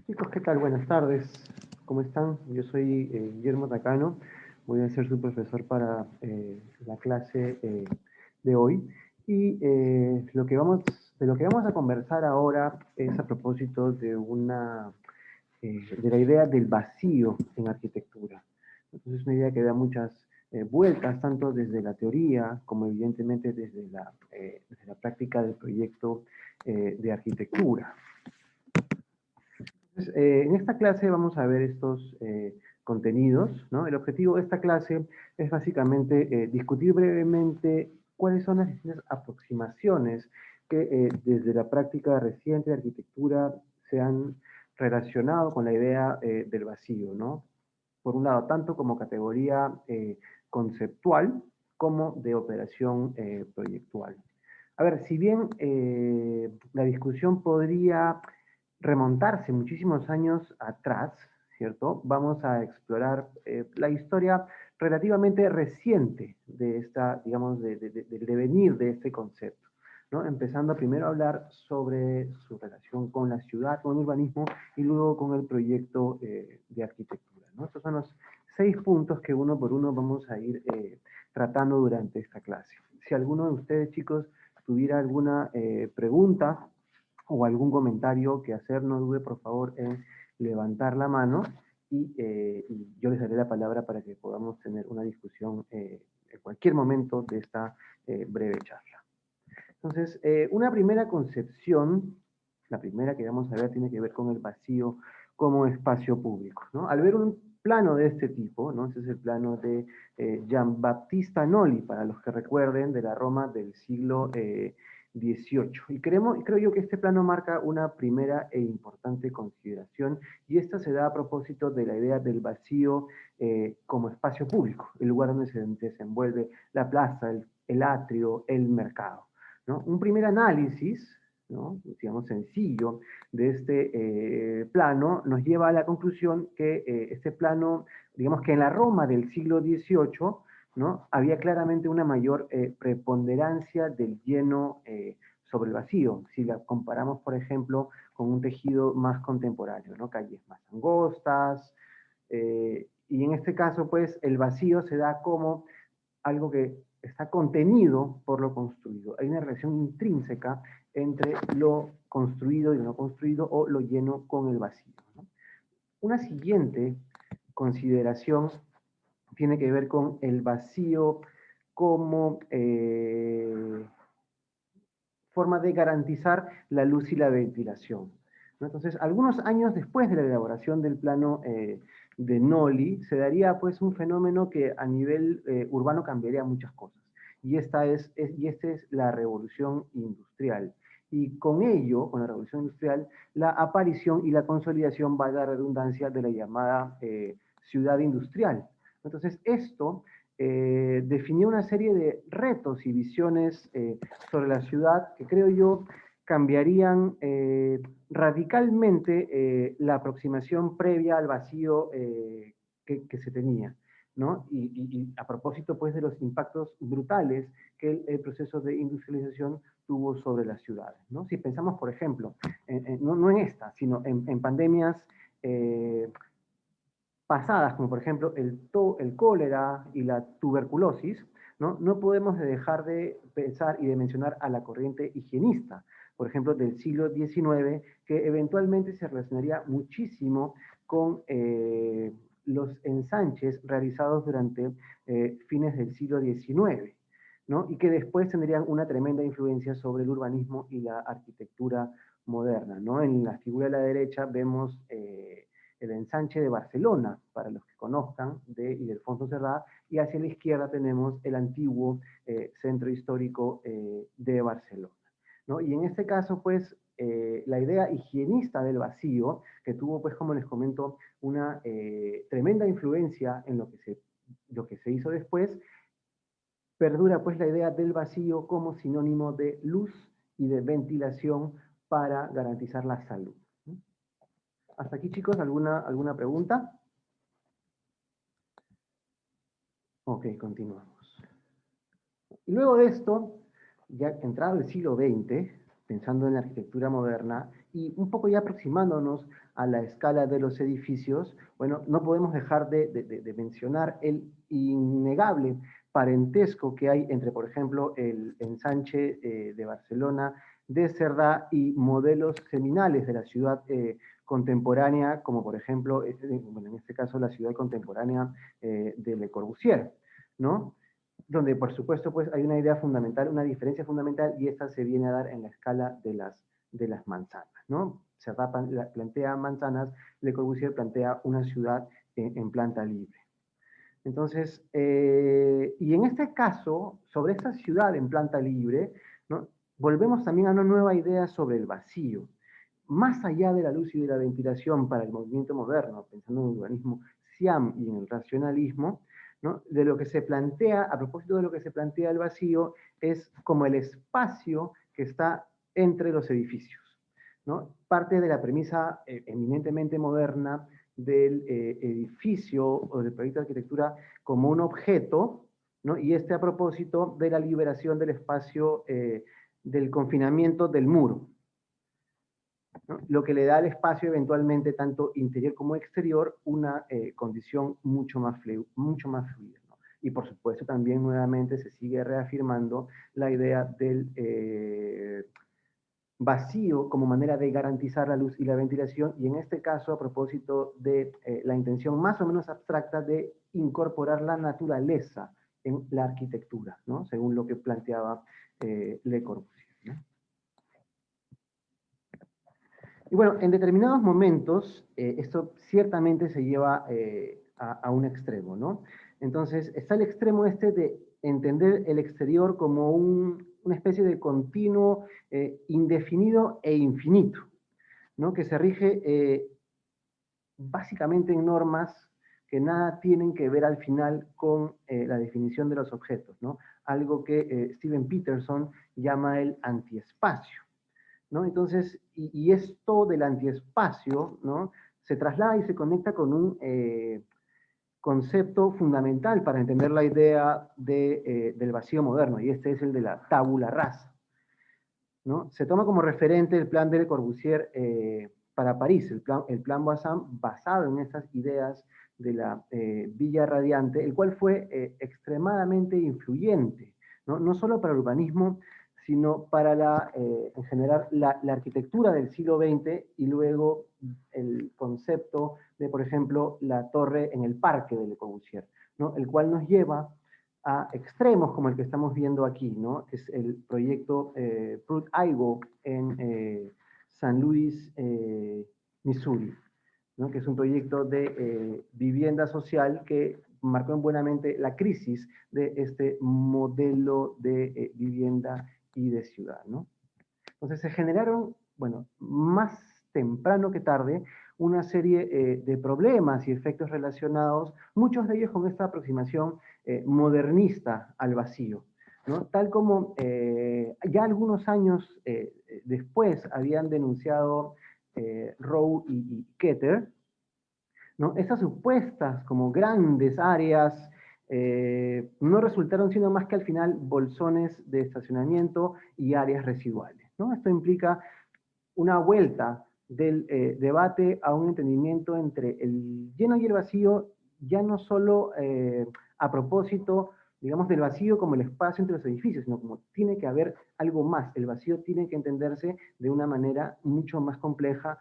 Chicos, ¿qué tal? Buenas tardes. ¿Cómo están? Yo soy Guillermo Tacano. Voy a ser su profesor para la clase de hoy. Y de lo que vamos a conversar ahora es a propósito de la idea del vacío en arquitectura. Entonces, es una idea que da muchas vueltas, tanto desde la teoría como evidentemente desde la práctica del proyecto de arquitectura. Entonces, en esta clase vamos a ver estos contenidos, ¿no? El objetivo de esta clase es básicamente discutir brevemente cuáles son las distintas aproximaciones que desde la práctica reciente de arquitectura se han relacionado con la idea del vacío, ¿no? Por un lado, tanto como categoría conceptual como de operación proyectual. A ver, si bien la discusión podría remontarse muchísimos años atrás, ¿cierto? Vamos a explorar la historia relativamente reciente de esta, digamos, del devenir de este concepto, ¿no? Empezando primero a hablar sobre su relación con la ciudad, con el urbanismo, y luego con el proyecto de arquitectura, ¿no? Estos son los 6 puntos que uno por uno vamos a ir tratando durante esta clase. Si alguno de ustedes, chicos, tuviera alguna pregunta o algún comentario que hacer, no dude por favor en levantar la mano y yo les daré la palabra para que podamos tener una discusión en cualquier momento de esta breve charla. Entonces, una primera concepción, la primera que vamos a ver tiene que ver con el vacío como espacio público, ¿no? Al ver un plano de este tipo, ¿no? Ese es el plano de Giambattista Noli, para los que recuerden, de la Roma del siglo XVIII. Y creo yo que este plano marca una primera e importante consideración, y esta se da a propósito de la idea del vacío como espacio público, el lugar donde se desenvuelve la plaza, el atrio, el mercado, ¿no? Un primer análisis, ¿no? Digamos, sencillo de este plano nos lleva a la conclusión que este plano, digamos que en la Roma del siglo XVIII, ¿no? Había claramente una mayor preponderancia del lleno sobre el vacío, si la comparamos, por ejemplo, con un tejido más contemporáneo, ¿no? Calles más angostas, y en este caso, pues, el vacío se da como algo que está contenido por lo construido. Hay una relación intrínseca entre lo construido y lo no construido, o lo lleno con el vacío, ¿no? Una siguiente consideración tiene que ver con el vacío como forma de garantizar la luz y la ventilación, ¿no? Entonces, algunos años después de la elaboración del plano de Noli, se daría pues un fenómeno que a nivel urbano cambiaría muchas cosas. Y esta es la revolución industrial. Y con ello, con la revolución industrial, la aparición y la consolidación, valga la redundancia, de la llamada ciudad industrial. Entonces, esto definió una serie de retos y visiones sobre la ciudad que creo yo cambiarían radicalmente la aproximación previa al vacío que se tenía, ¿no? Y a propósito, pues, de los impactos brutales que el proceso de industrialización tuvo sobre las ciudades, ¿no? Si pensamos, por ejemplo, no en esta, sino en pandemias pasadas, como por ejemplo el cólera y la tuberculosis, ¿no? No podemos dejar de pensar y de mencionar a la corriente higienista, por ejemplo, del siglo XIX, que eventualmente se relacionaría muchísimo con los ensanches realizados durante fines del siglo XIX, ¿no? Y que después tendrían una tremenda influencia sobre el urbanismo y la arquitectura moderna, ¿no? En la figura de la derecha vemos el ensanche de Barcelona, para los que conozcan, de Ildefonso Cerdá, y hacia la izquierda tenemos el antiguo centro histórico de Barcelona, ¿no? Y en este caso, pues, la idea higienista del vacío, que tuvo, pues, como les comento, una tremenda influencia en lo que se hizo después, perdura, pues, la idea del vacío como sinónimo de luz y de ventilación para garantizar la salud. Hasta aquí, chicos, ¿alguna pregunta? Ok, continuamos. Y luego de esto, ya entrado el siglo XX, pensando en la arquitectura moderna, y un poco ya aproximándonos a la escala de los edificios, bueno, no podemos dejar de mencionar el innegable parentesco que hay entre, por ejemplo, el ensanche de Barcelona, de Cerdá y modelos seminales de la ciudad contemporánea, como por ejemplo, bueno, en este caso la ciudad contemporánea de Le Corbusier, ¿no? Donde por supuesto pues hay una idea fundamental, una diferencia fundamental, y esta se viene a dar en la escala de las manzanas, ¿no? Cerdá plantea manzanas, Le Corbusier plantea una ciudad en planta libre. Entonces, y en este caso, sobre esta ciudad en planta libre, ¿no? Volvemos también a una nueva idea sobre el vacío. Más allá de la luz y de la ventilación para el movimiento moderno, pensando en el urbanismo Siam y en el racionalismo, ¿no? De lo que se plantea, a propósito de lo que se plantea el vacío, es como el espacio que está entre los edificios, ¿no? Parte de la premisa eminentemente moderna del edificio o del proyecto de arquitectura como un objeto, ¿no? Y este a propósito de la liberación del espacio del confinamiento del muro, ¿no? Lo que le da al espacio eventualmente, tanto interior como exterior, una condición mucho más fluida. ¿No? Y por supuesto también nuevamente se sigue reafirmando la idea del vacío como manera de garantizar la luz y la ventilación, y en este caso a propósito de la intención más o menos abstracta de incorporar la naturaleza en la arquitectura, ¿no? Según lo que planteaba Le Corbusier, ¿no? Y bueno, en determinados momentos, esto ciertamente se lleva a un extremo, ¿no? Entonces, está el extremo este de entender el exterior como una especie de continuo indefinido e infinito, ¿no? Que se rige básicamente en normas que nada tienen que ver al final con la definición de los objetos, ¿no? Algo que Steven Peterson llama el antiespacio, ¿no? Entonces, y esto del antiespacio, ¿no? Se traslada y se conecta con un concepto fundamental para entender la idea del vacío moderno, y este es el de la tabula rasa, ¿no? Se toma como referente el plan de Le Corbusier para París, el plan Bazin, basado en estas ideas de la Villa Radiante, el cual fue extremadamente influyente, ¿no? No solo para el urbanismo, sino para en general la arquitectura del siglo XX, y luego el concepto de, por ejemplo, la torre en el parque de Le Corbusier, ¿no? El cual nos lleva a extremos como el que estamos viendo aquí, ¿no? Que es el proyecto Pruitt-Igoe en San Luis, Missouri, ¿no? Que es un proyecto de vivienda social que marcó en buena mente la crisis de este modelo de vivienda y de ciudad, ¿no? Entonces se generaron, bueno, más temprano que tarde, una serie de problemas y efectos relacionados, muchos de ellos con esta aproximación modernista al vacío, ¿no? Tal como ya algunos años después habían denunciado Rowe y Keter, ¿no? Esas supuestas como grandes áreas no resultaron sino más que al final bolsones de estacionamiento y áreas residuales, ¿no? Esto implica una vuelta del debate a un entendimiento entre el lleno y el vacío, ya no solo a propósito, digamos, del vacío como el espacio entre los edificios, sino como tiene que haber algo más. El vacío tiene que entenderse de una manera mucho más compleja,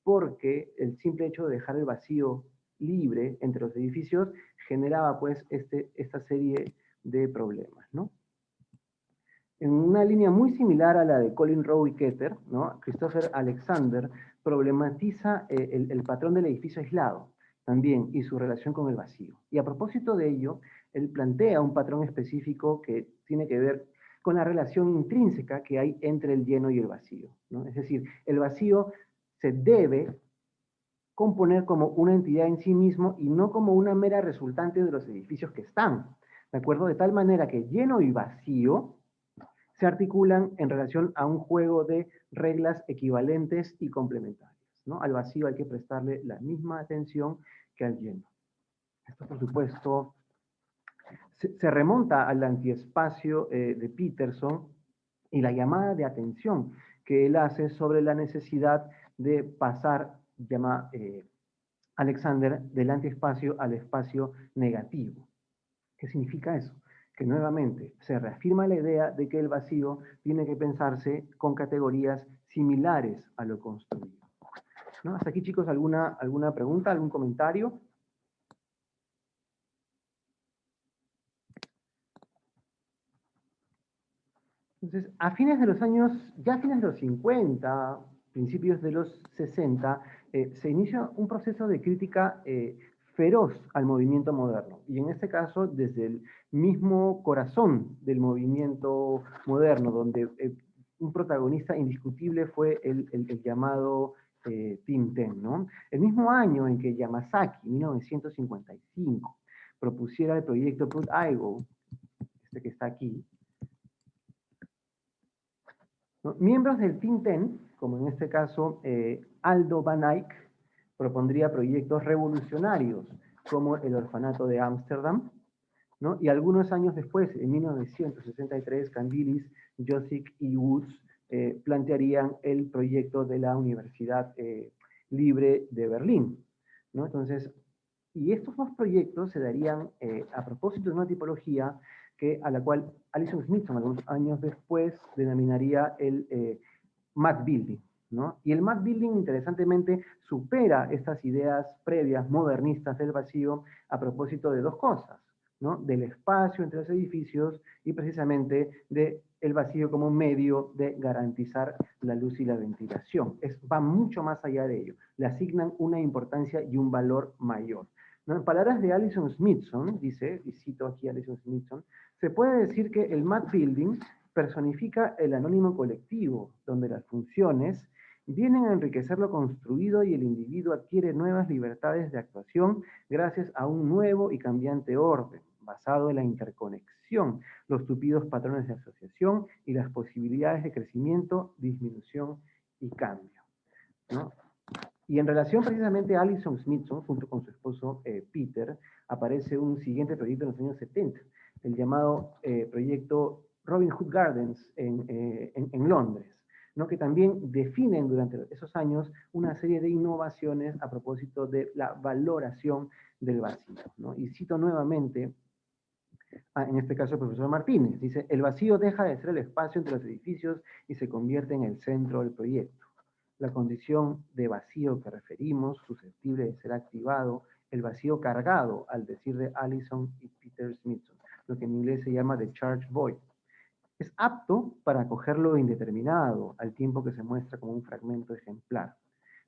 porque el simple hecho de dejar el vacío libre entre los edificios generaba pues esta serie de problemas, ¿no? En una línea muy similar a la de Colin Rowe y Keter, ¿no? Christopher Alexander problematiza el patrón del edificio aislado también y su relación con el vacío. Y a propósito de ello, él plantea un patrón específico que tiene que ver con la relación intrínseca que hay entre el lleno y el vacío, ¿no? Es decir, el vacío se debe componer como una entidad en sí mismo y no como una mera resultante de los edificios que están, ¿de acuerdo? De tal manera que lleno y vacío se articulan en relación a un juego de reglas equivalentes y complementarias, ¿no? Al vacío hay que prestarle la misma atención que al lleno. Esto, por supuesto, se remonta al antiespacio de Peterson y la llamada de atención que él hace sobre la necesidad de pasar, llama Alexander, del antiespacio al espacio negativo. ¿Qué significa eso? Que nuevamente se reafirma la idea de que el vacío tiene que pensarse con categorías similares a lo construido, ¿no? Hasta aquí, chicos, ¿alguna pregunta, algún comentario? Entonces, a fines de los años, ya a fines de los 50, principios de los 60, se inicia un proceso de crítica feroz al movimiento moderno. Y en este caso, desde el mismo corazón del movimiento moderno, donde un protagonista indiscutible fue el llamado Tim Ten, ¿no? El mismo año en que Yamasaki, 1955, propusiera el proyecto Put-Igo, este que está aquí, ¿no? Miembros del Think Tank, como en este caso Aldo Van Eyck, propondría proyectos revolucionarios como el orfanato de Ámsterdam, ¿no? Y algunos años después, en 1963, Candilis, Josic y Woods plantearían el proyecto de la Universidad Libre de Berlín, ¿no? Entonces, y estos dos proyectos se darían a propósito de una tipología a la cual Alison Smithson, algunos años después, denominaría el Math Building, ¿no? Y el Math Building, interesantemente, supera estas ideas previas modernistas del vacío a propósito de dos cosas, ¿no? Del espacio entre los edificios y precisamente del vacío como un medio de garantizar la luz y la ventilación. Va mucho más allá de ello. Le asignan una importancia y un valor mayor, ¿no? En palabras de Alison Smithson, dice, y cito aquí a Alison Smithson, se puede decir que el Math Building personifica el anónimo colectivo, donde las funciones vienen a enriquecer lo construido y el individuo adquiere nuevas libertades de actuación gracias a un nuevo y cambiante orden, basado en la interconexión, los tupidos patrones de asociación y las posibilidades de crecimiento, disminución y cambio, ¿no? Y en relación precisamente a Alison Smithson, junto con su esposo Peter, aparece un siguiente proyecto en los años 70, el llamado proyecto Robin Hood Gardens en Londres, ¿no? Que también definen durante esos años una serie de innovaciones a propósito de la valoración del vacío, ¿no? Y cito nuevamente, en este caso el profesor Martínez, dice, el vacío deja de ser el espacio entre los edificios y se convierte en el centro del proyecto. La condición de vacío que referimos, susceptible de ser activado, el vacío cargado, al decir de Allison y Peter Smithson, lo que en inglés se llama the charge void. Es apto para acoger lo indeterminado, al tiempo que se muestra como un fragmento ejemplar,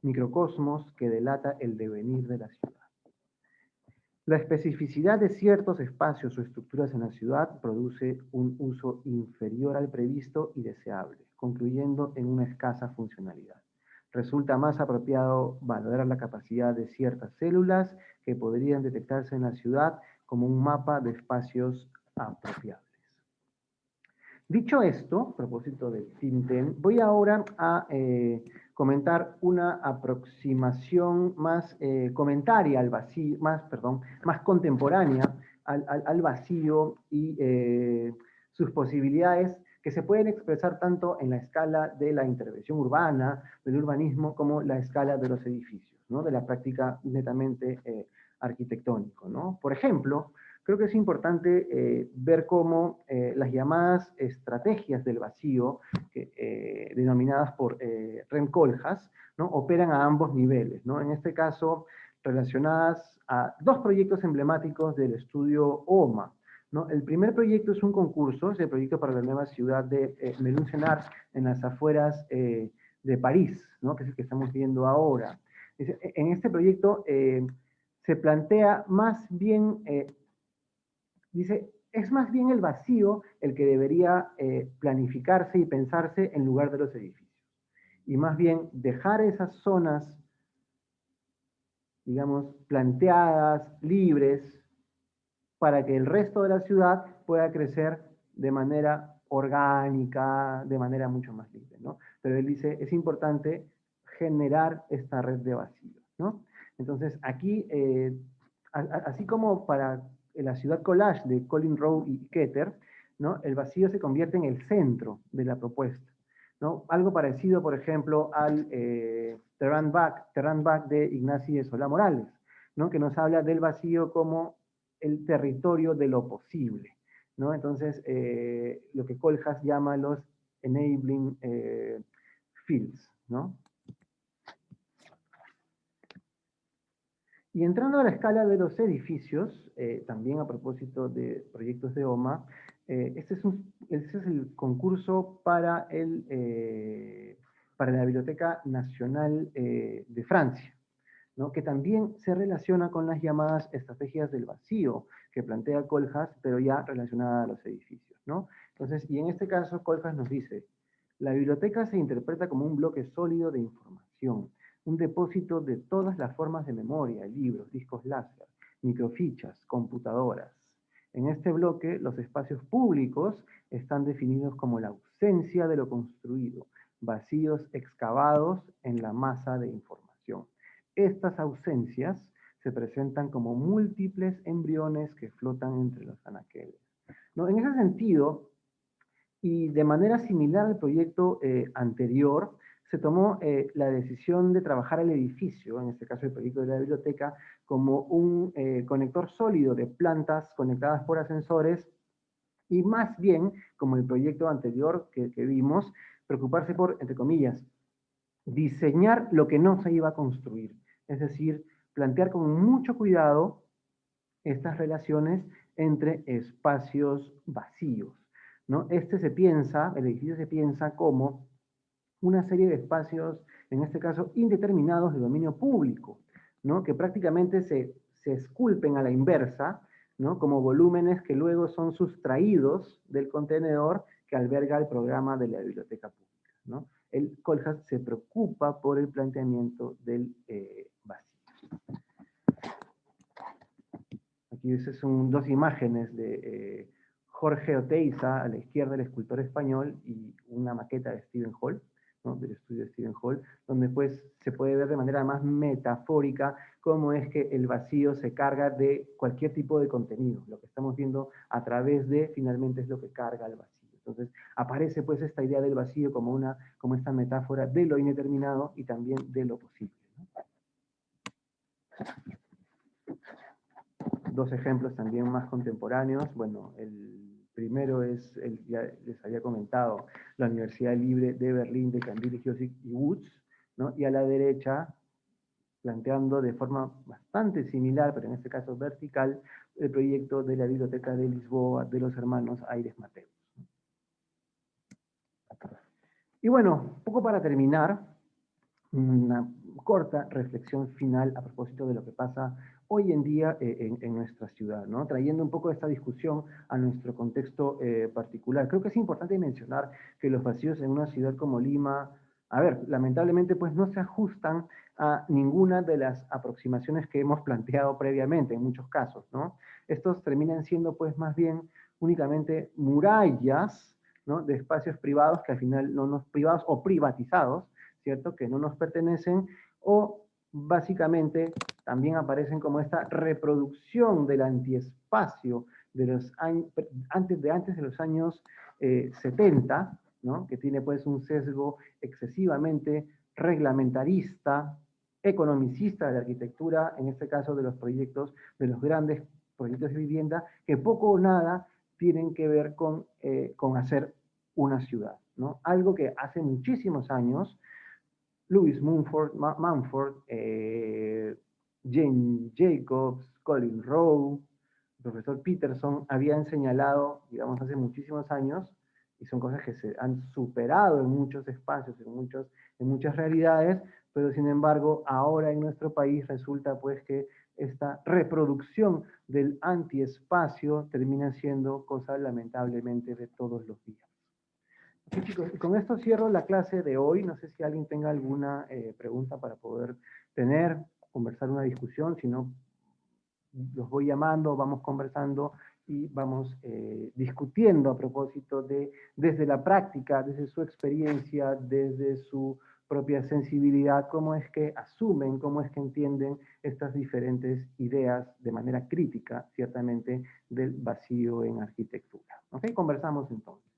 microcosmos que delata el devenir de la ciudad. La especificidad de ciertos espacios o estructuras en la ciudad produce un uso inferior al previsto y deseable, concluyendo en una escasa funcionalidad. Resulta más apropiado valorar la capacidad de ciertas células que podrían detectarse en la ciudad como un mapa de espacios apropiables. Dicho esto, a propósito del Think Tank, voy ahora a comentar una aproximación más comentaria al vacío, más contemporánea al vacío y sus posibilidades que se pueden expresar tanto en la escala de la intervención urbana, del urbanismo, como la escala de los edificios, ¿no? De la práctica netamente arquitectónico, ¿no? Por ejemplo, creo que es importante ver cómo las llamadas estrategias del vacío, denominadas por Rem Koolhaas, ¿no? Operan a ambos niveles, ¿no? En este caso, relacionadas a dos proyectos emblemáticos del estudio OMA, ¿no? El primer proyecto es un concurso, es el proyecto para la nueva ciudad de Melunchenard, en las afueras de París, ¿no? Que es el que estamos viendo ahora. En este proyecto se plantea más bien dice, es más bien el vacío el que debería planificarse y pensarse en lugar de los edificios. Y más bien dejar esas zonas, digamos, planteadas, libres, para que el resto de la ciudad pueda crecer de manera orgánica, de manera mucho más libre, ¿no? Pero él dice, es importante generar esta red de vacío, ¿no? Entonces, aquí, así como para la ciudad collage de Colin Rowe y Keter, ¿no? El vacío se convierte en el centro de la propuesta, ¿no? Algo parecido, por ejemplo, al Terran Back de Ignacio de Solá Morales, ¿no? Que nos habla del vacío como el territorio de lo posible, ¿no? Entonces, lo que Kohlhaas llama los enabling fields, ¿no? Y entrando a la escala de los edificios, también a propósito de proyectos de OMA, este es el concurso para la Biblioteca Nacional de Francia, ¿no? Que también se relaciona con las llamadas estrategias del vacío que plantea Kohlhaas, pero ya relacionada a los edificios, ¿no? Entonces, y en este caso, Kohlhaas nos dice, la biblioteca se interpreta como un bloque sólido de información, un depósito de todas las formas de memoria, libros, discos láser, microfichas, computadoras. En este bloque, los espacios públicos están definidos como la ausencia de lo construido, vacíos excavados en la masa de información. Estas ausencias se presentan como múltiples embriones que flotan entre los anaqueles, ¿no? En ese sentido, y de manera similar al proyecto anterior, se tomó la decisión de trabajar el edificio, en este caso el proyecto de la biblioteca, como un conector sólido de plantas conectadas por ascensores, y más bien, como el proyecto anterior que vimos, preocuparse por, entre comillas, diseñar lo que no se iba a construir. Es decir, plantear con mucho cuidado estas relaciones entre espacios vacíos, ¿no? El edificio se piensa como una serie de espacios, en este caso indeterminados de dominio público, ¿no? Que prácticamente se esculpen a la inversa, ¿no? Como volúmenes que luego son sustraídos del contenedor que alberga el programa de la biblioteca pública, ¿no? El Kohlhaas se preocupa por el planteamiento del vacío. Aquí son dos imágenes de Jorge Oteiza, a la izquierda el escultor español, y una maqueta de Stephen Hall, ¿no? Del estudio de Stephen Hall, donde pues se puede ver de manera más metafórica cómo es que el vacío se carga de cualquier tipo de contenido. Lo que estamos viendo a través de, finalmente, es lo que carga el vacío. Entonces, aparece pues esta idea del vacío como esta metáfora de lo indeterminado y también de lo posible, ¿no? Dos ejemplos también más contemporáneos. Bueno, el primero es, ya les había comentado, la Universidad Libre de Berlín de Camille, Josik y Woods, ¿no? Y a la derecha, planteando de forma bastante similar, pero en este caso vertical, el proyecto de la Biblioteca de Lisboa de los hermanos Aires Mateus. Y bueno, un poco para terminar, una corta reflexión final a propósito de lo que pasa hoy en día en nuestra ciudad, ¿no? Trayendo un poco esta discusión a nuestro contexto particular. Creo que es importante mencionar que los vacíos en una ciudad como Lima, a ver, lamentablemente pues no se ajustan a ninguna de las aproximaciones que hemos planteado previamente en muchos casos, ¿no? Estos terminan siendo pues más bien únicamente murallas, ¿no? De espacios privados que al final no nos privados o privatizados, ¿cierto? Que no nos pertenecen, o básicamente también aparecen como esta reproducción del antiespacio de los años, antes de los años 70, ¿no? Que tiene pues un sesgo excesivamente reglamentarista, economicista de la arquitectura, en este caso de los proyectos, de los grandes proyectos de vivienda, que poco o nada tienen que ver con hacer una ciudad, ¿no? Algo que hace muchísimos años Louis Mumford, Jane Jacobs, Colin Rowe, el profesor Peterson habían señalado, digamos, hace muchísimos años, y son cosas que se han superado en muchos espacios, en muchas realidades, pero sin embargo, ahora en nuestro país resulta pues que esta reproducción del antiespacio termina siendo cosa lamentablemente de todos los días. Sí, chicos, y con esto cierro la clase de hoy. No sé si alguien tenga alguna pregunta para poder conversar una discusión. Si no, los voy llamando, vamos conversando y vamos discutiendo a propósito de, desde la práctica, desde su experiencia, desde su propia sensibilidad, cómo es que asumen, cómo es que entienden estas diferentes ideas de manera crítica, ciertamente, del vacío en arquitectura. ¿Ok? Conversamos entonces.